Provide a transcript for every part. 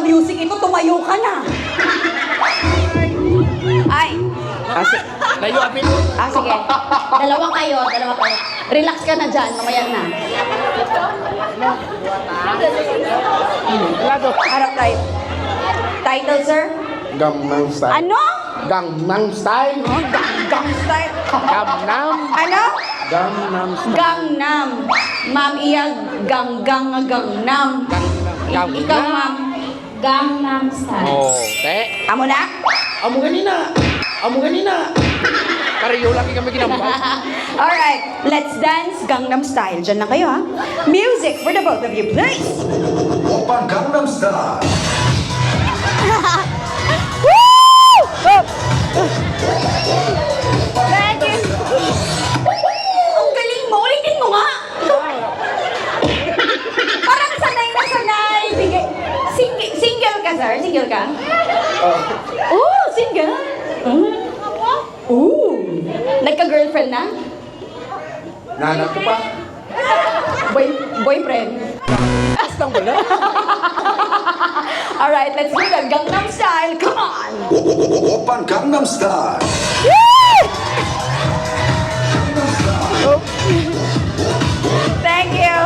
music ito, tumayo ka na. Ay. Layo apin. Sige. Dalawa kayo. Relax ka na dyan, mamaya na. Harap tayo. Title, sir? Gangnam Style. Ano? Gangnam Style. Oh, Gangnam Style. Gangnam. Ano? Gangnam Style. Gangnam. Ma'am Iya, Gangnam. Gangnam. Ikaw, ma'am. Gangnam Style. Oh, te. Amo na? Amo ganina. Pareho lagi kami ginambal. Alright, let's dance Gangnam Style. Diyan lang kayo, ha? Music for the both of you, please. Oppa Gangnam Style. Woo! Thank you. Ang galing mo. Ulitin mo nga. Parang sanay na sanay. Single ka, sir? Single ka? Oh, single? Ooh. Nagka-girlfriend na? Nanak ko pa. Boyfriend? Astang wala. Alright, let's do that. Gangnam Style. Come on. Oppa Gangnam Style. Thank you.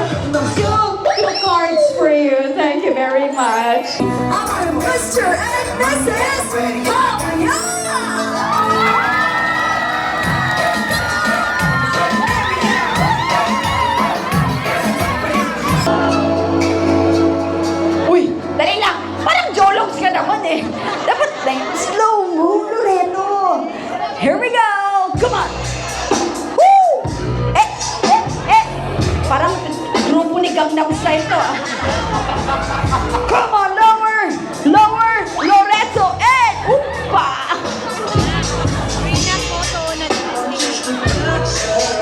Two cards for you. Thank you very much. I'm Mr. and Mrs. Kaya! Uy, dali lang. Parang jologs ka naman eh. Dapat slow mo, Loreto. Here we go. Come on. Woo! Parang grupo ni Gangnam Style to ah. Come on, lower, Loreto, and upa.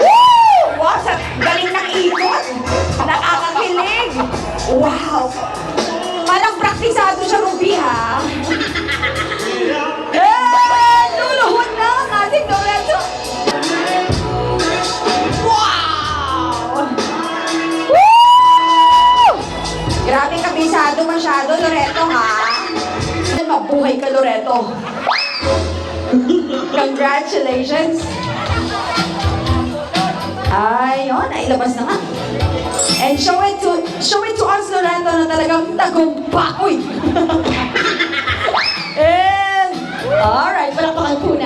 Woo! Wow, sa galing ng ikot. Nakakakilig. Wow. Parang praktisado siya, Ruby, ha? Luluhod na ang ating Loreto. Wow! Woo! Grabe kabisado masyado, Loreto, ha? Mabuhay ka, Loreto. Congratulations. Ayun, nailabas na nga. And show it to us, Loreto, na talagang tagumpakoy. And, alright, palakpakan po na.